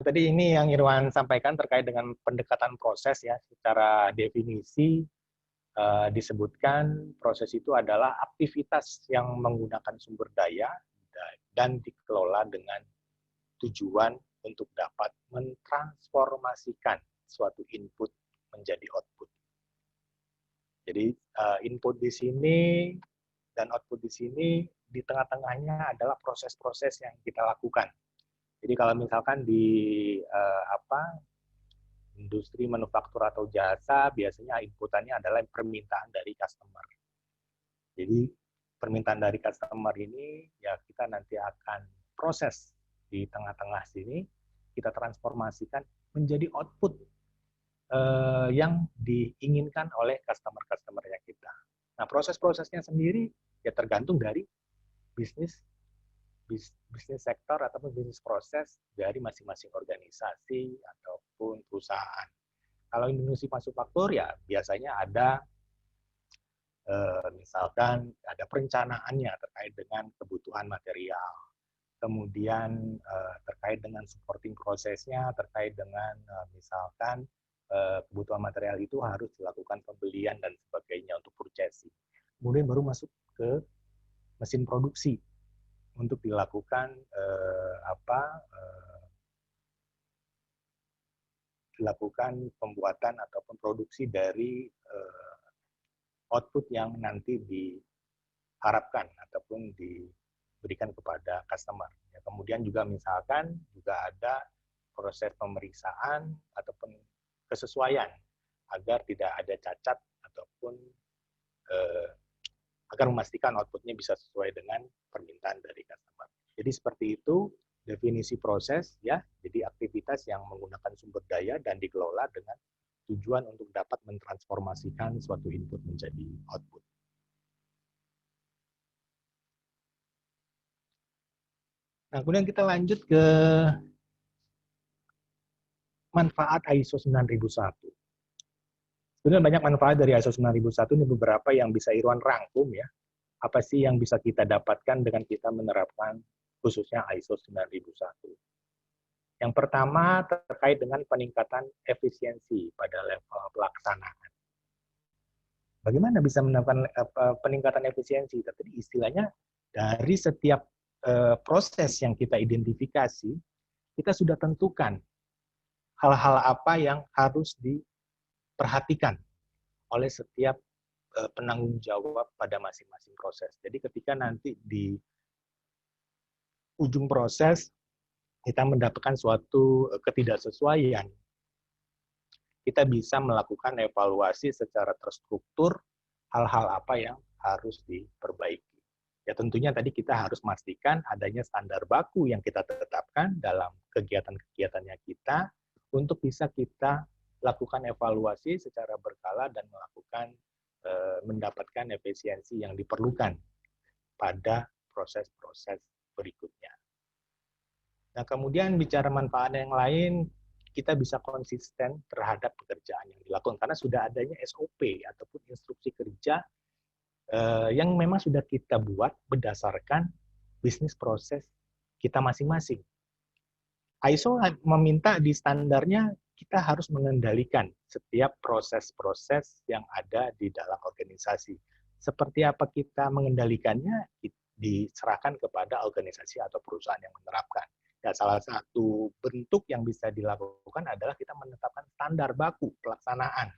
Tadi ini yang Irwan sampaikan terkait dengan pendekatan proses ya, secara definisi disebutkan proses itu adalah aktivitas yang menggunakan sumber daya dan dikelola dengan tujuan untuk dapat mentransformasikan suatu input menjadi output. Jadi input di sini dan output di sini, di tengah-tengahnya adalah proses-proses yang kita lakukan. Jadi kalau misalkan di industri manufaktur atau jasa, biasanya inputannya adalah permintaan dari customer. Jadi permintaan dari customer ini ya kita nanti akan proses di tengah-tengah sini, kita transformasikan menjadi output yang diinginkan oleh customer-customernya kita. Nah, proses-prosesnya sendiri ya tergantung dari bisnis sektor ataupun bisnis proses dari masing-masing organisasi ataupun perusahaan. Kalau industri manufaktur ya biasanya ada misalkan ada perencanaannya terkait dengan kebutuhan material, kemudian terkait dengan supporting prosesnya, terkait dengan misalkan kebutuhan material itu harus dilakukan pembelian dan sebagainya untuk purchasing. Kemudian baru masuk ke mesin produksi untuk dilakukan dilakukan pembuatan ataupun produksi dari output yang nanti diharapkan ataupun diberikan kepada customer. Ya, kemudian juga misalkan juga ada proses pemeriksaan ataupun kesesuaian agar tidak ada cacat ataupun agar memastikan outputnya bisa sesuai dengan permintaan dari customer. Jadi seperti itu definisi proses ya. Jadi aktivitas yang menggunakan sumber daya dan dikelola dengan tujuan untuk dapat mentransformasikan suatu input menjadi output. Nah, kemudian kita lanjut ke manfaat ISO 9001. Sebenarnya banyak manfaat dari ISO 9001, ini beberapa yang bisa Irwan rangkum ya. Apa sih yang bisa kita dapatkan dengan kita menerapkan khususnya ISO 9001. Yang pertama terkait dengan peningkatan efisiensi pada level pelaksanaan. Bagaimana bisa menemukan peningkatan efisiensi? Tadi istilahnya dari setiap proses yang kita identifikasi, kita sudah tentukan hal-hal apa yang harus diperhatikan oleh setiap penanggung jawab pada masing-masing proses. Jadi ketika nanti di ujung proses kita mendapatkan suatu ketidaksesuaian, kita bisa melakukan evaluasi secara terstruktur hal-hal apa yang harus diperbaiki. Ya tentunya tadi kita harus memastikan adanya standar baku yang kita tetapkan dalam kegiatan-kegiatannya kita untuk bisa kita lakukan evaluasi secara berkala dan melakukan mendapatkan efisiensi yang diperlukan pada proses-proses berikutnya. Nah, kemudian bicara manfaat yang lain, kita bisa konsisten terhadap pekerjaan yang dilakukan karena sudah adanya SOP ataupun instruksi kerja yang memang sudah kita buat berdasarkan bisnis proses kita masing-masing. ISO meminta di standarnya kita harus mengendalikan setiap proses-proses yang ada di dalam organisasi. Seperti apa kita mengendalikannya diserahkan kepada organisasi atau perusahaan yang menerapkan. Ya, salah satu bentuk yang bisa dilakukan adalah kita menetapkan standar baku pelaksanaan,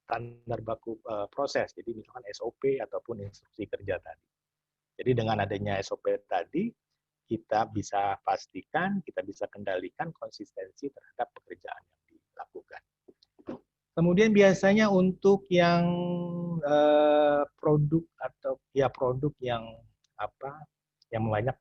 standar baku proses. Jadi misalkan SOP ataupun instruksi kerja tadi. Jadi dengan adanya SOP tadi, kita bisa pastikan, kita bisa kendalikan konsistensi terhadap pekerjaan yang dilakukan. Kemudian biasanya untuk yang produk atau ya produk yang yang banyak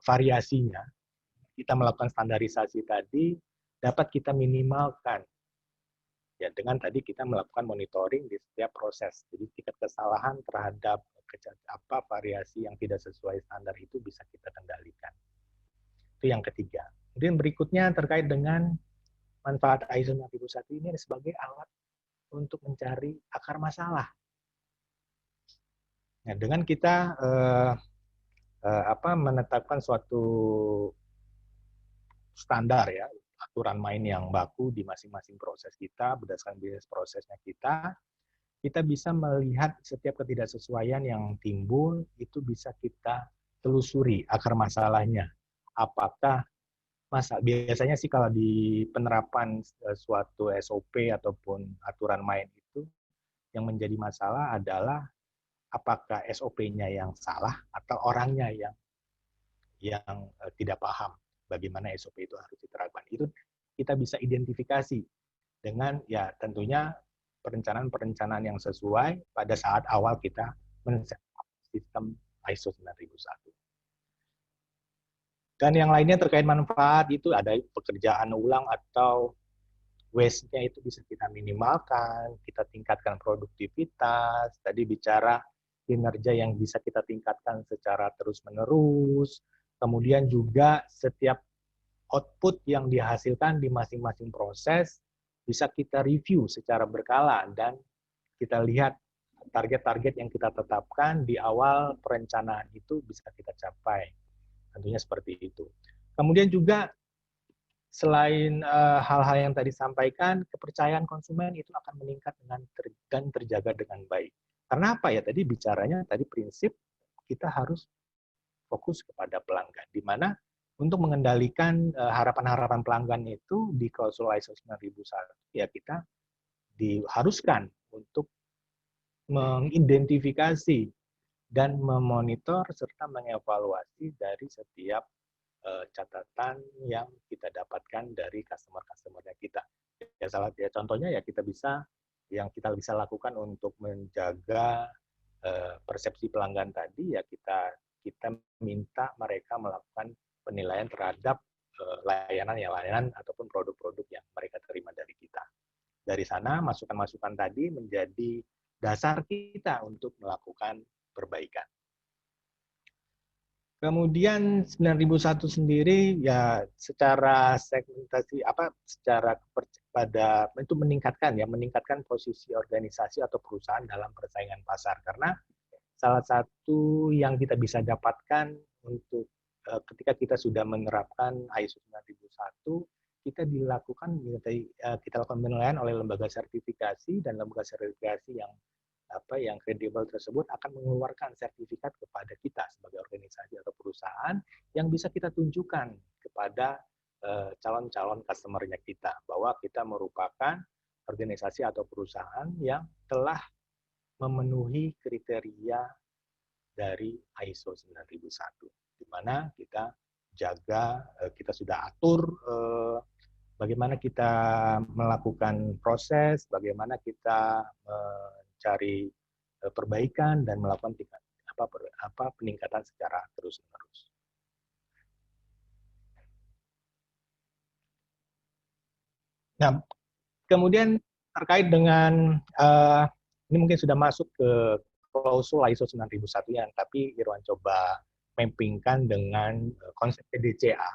variasinya, kita melakukan standarisasi tadi dapat kita minimalkan ya dengan tadi kita melakukan monitoring di setiap proses. Jadi tingkat kesalahan terhadap variasi yang tidak sesuai standar itu bisa kita kendalikan. Itu yang ketiga. Kemudian berikutnya terkait dengan manfaat ISO 9001 ini sebagai alat untuk mencari akar masalah. Nah, dengan kita menetapkan suatu standar ya, aturan main yang baku di masing-masing proses kita, berdasarkan bisnis prosesnya kita bisa melihat setiap ketidaksesuaian yang timbul, itu bisa kita telusuri akar masalahnya. Apakah biasanya sih kalau di penerapan suatu SOP ataupun aturan main itu, yang menjadi masalah adalah apakah SOP-nya yang salah atau orangnya yang tidak paham bagaimana SOP itu harus diterapkan. Itu kita bisa identifikasi dengan ya tentunya perencanaan-perencanaan yang sesuai pada saat awal kita men-set sistem ISO 9001. Dan yang lainnya terkait manfaat itu ada pekerjaan ulang atau waste-nya itu bisa kita minimalkan, kita tingkatkan produktivitas, tadi bicara kinerja yang bisa kita tingkatkan secara terus-menerus, kemudian juga setiap output yang dihasilkan di masing-masing proses bisa kita review secara berkala dan kita lihat target-target yang kita tetapkan di awal perencanaan itu bisa kita capai. Tentunya seperti itu. Kemudian juga selain hal-hal yang tadi disampaikan, kepercayaan konsumen itu akan meningkat dan terjaga dengan baik. Karena apa ya? Tadi bicaranya tadi prinsip kita harus fokus kepada pelanggan, di mana untuk mengendalikan harapan-harapan pelanggan itu di klausul ISO 9001 ya kita diharuskan untuk mengidentifikasi dan memonitor serta mengevaluasi dari setiap catatan yang kita dapatkan dari customer-customernya kita. Ya salah ya contohnya ya kita bisa lakukan untuk menjaga persepsi pelanggan tadi ya kita minta mereka melakukan penilaian terhadap layanan ataupun produk-produk yang mereka terima dari kita. Dari sana masukan-masukan tadi menjadi dasar kita untuk melakukan perbaikan. Kemudian 9001 sendiri ya secara segmentasi secara pada itu meningkatkan posisi organisasi atau perusahaan dalam persaingan pasar, karena salah satu yang kita bisa dapatkan untuk ketika kita sudah menerapkan ISO 9001, kita lakukan penilaian oleh lembaga sertifikasi, dan lembaga sertifikasi yang kredibel tersebut akan mengeluarkan sertifikat kepada kita sebagai organisasi atau perusahaan yang bisa kita tunjukkan kepada calon-calon customer-nya kita bahwa kita merupakan organisasi atau perusahaan yang telah memenuhi kriteria dari ISO 9001, di mana kita kita sudah atur bagaimana kita melakukan proses, bagaimana kita mencari perbaikan dan melakukan peningkatan secara terus-menerus. Nah, kemudian terkait dengan ini mungkin sudah masuk ke klausul ISO 9001 yang tapi Irwan coba mappingkan dengan konsep PDCA.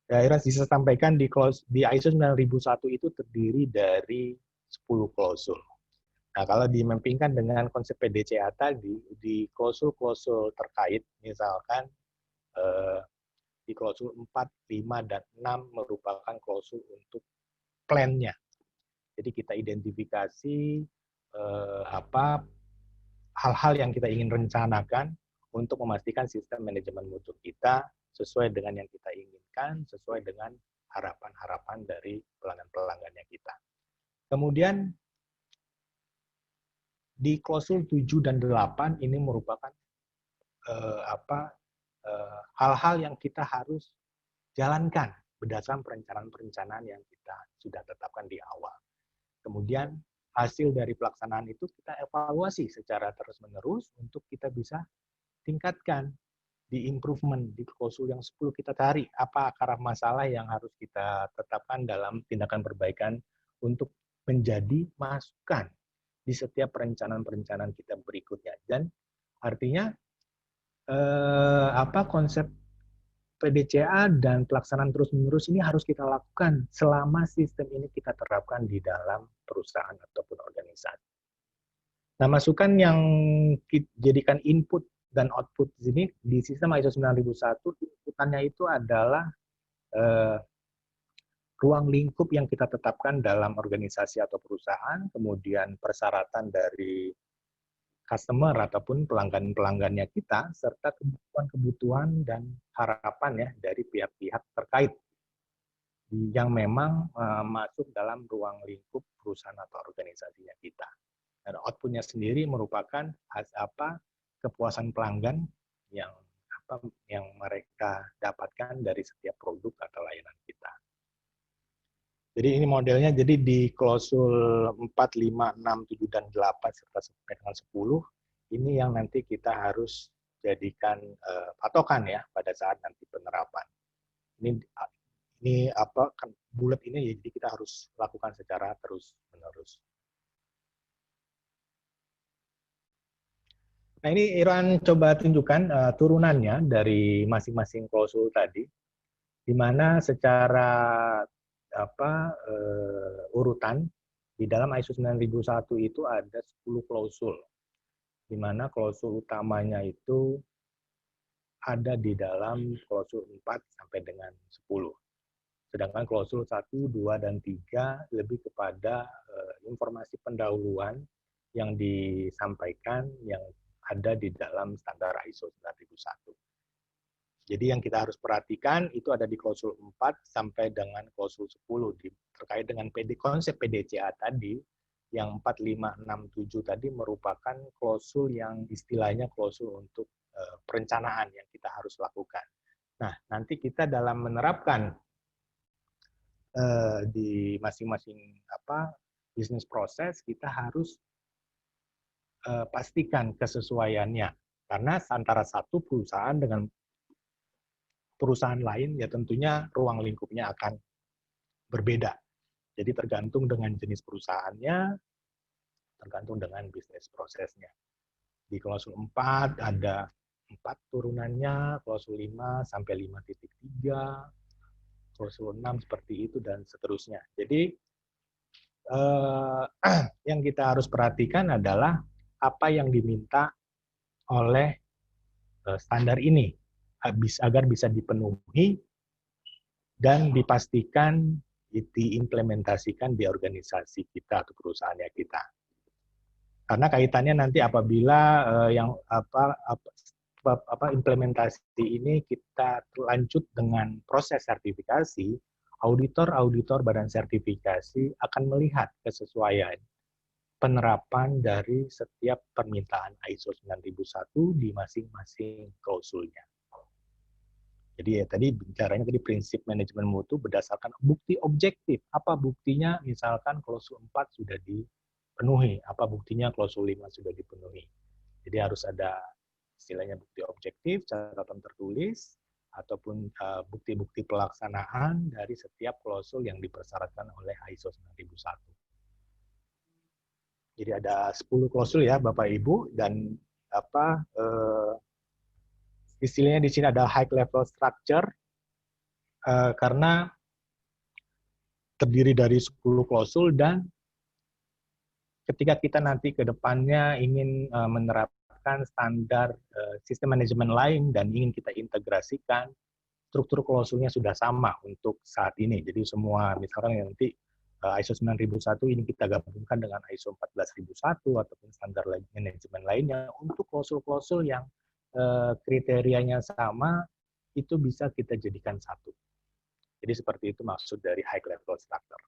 Ya, Irwan bisa sampaikan di ISO 9001 itu terdiri dari 10 klausul. Nah, kalau dimappingkan dengan konsep PDCA tadi, di klausul-klausul terkait, misalkan di klausul 4, 5, dan 6 merupakan klausul untuk plan-nya. Jadi kita identifikasi hal-hal yang kita ingin rencanakan untuk memastikan sistem manajemen mutu kita sesuai dengan yang kita inginkan, sesuai dengan harapan-harapan dari pelanggan-pelanggannya kita. Kemudian di klausul 7 dan 8 ini merupakan hal-hal yang kita harus jalankan berdasarkan perencanaan-perencanaan yang kita sudah tetapkan di awal. Kemudian hasil dari pelaksanaan itu kita evaluasi secara terus-menerus untuk kita bisa tingkatkan di improvement di klausul yang 10 kita cari apa akar masalah yang harus kita tetapkan dalam tindakan perbaikan untuk menjadi masukan di setiap perencanaan-perencanaan kita berikutnya. Dan artinya konsep PDCA dan pelaksanaan terus-menerus ini harus kita lakukan selama sistem ini kita terapkan di dalam perusahaan ataupun organisasi. Nah, masukan yang dijadikan input dan output di sini di sistem ISO 9001, inputannya itu adalah ruang lingkup yang kita tetapkan dalam organisasi atau perusahaan, kemudian persyaratan dari customer ataupun pelanggan-pelanggannya kita, serta kebutuhan-kebutuhan dan harapan ya dari pihak-pihak terkait yang memang masuk dalam ruang lingkup perusahaan atau organisasinya kita. Dan output-nya sendiri merupakan kepuasan pelanggan yang mereka dapatkan dari setiap produk atau layanan kita. Jadi ini modelnya, jadi di klausul 4, 5, 6, 7, dan 8, serta sampai dengan 10, ini yang nanti kita harus jadikan patokan ya pada saat nanti penerapan. Ini kan bulat ini, jadi kita harus lakukan secara terus-menerus. Nah ini Irwan coba tunjukkan turunannya dari masing-masing klausul tadi, di mana secara urutan di dalam ISO 9001 itu ada 10 klausul, di mana klausul utamanya itu ada di dalam klausul 4 sampai dengan 10. Sedangkan klausul 1, 2, dan 3 lebih kepada informasi pendahuluan yang disampaikan yang ada di dalam standar ISO 9001. Jadi yang kita harus perhatikan itu ada di klausul 4 sampai dengan klausul 10 terkait dengan konsep PDCA tadi, yang 4, 5, 6, 7 tadi merupakan klausul yang istilahnya klausul untuk perencanaan yang kita harus lakukan. Nah, nanti kita dalam menerapkan di masing-masing bisnis proses, kita harus pastikan kesesuaiannya. Karena antara satu perusahaan dengan perusahaan lain, ya tentunya ruang lingkupnya akan berbeda. Jadi tergantung dengan jenis perusahaannya, tergantung dengan bisnis prosesnya. Di klausul 4 ada 4 turunannya, klausul 5 sampai 5.3, klausul 6 seperti itu, dan seterusnya. Jadi yang kita harus perhatikan adalah apa yang diminta oleh standar ini agar bisa dipenuhi dan dipastikan diimplementasikan di organisasi kita atau perusahaannya kita. Karena kaitannya nanti apabila implementasi ini kita lanjut dengan proses sertifikasi, auditor badan sertifikasi akan melihat kesesuaian penerapan dari setiap permintaan ISO 9001 di masing-masing klausulnya. Jadi ya tadi bicaranya prinsip manajemen mutu berdasarkan bukti objektif. Apa buktinya? Misalkan klausul 4 sudah dipenuhi, apa buktinya klausul 5 sudah dipenuhi. Jadi harus ada istilahnya bukti objektif, catatan tertulis, ataupun bukti-bukti pelaksanaan dari setiap klausul yang dipersyaratkan oleh ISO 9001. Jadi ada 10 klausul ya Bapak Ibu, dan istilahnya di sini ada high level structure karena terdiri dari 10 klausul, dan ketika kita nanti ke depannya ingin menerapkan standar sistem manajemen lain dan ingin kita integrasikan, struktur klausulnya sudah sama untuk saat ini. Jadi semua misalkan nanti ISO 9001 ini kita gabungkan dengan ISO 14001 ataupun standar manajemen lainnya, untuk klausul-klausul yang kriterianya sama, itu bisa kita jadikan satu. Jadi seperti itu maksud dari high level structure.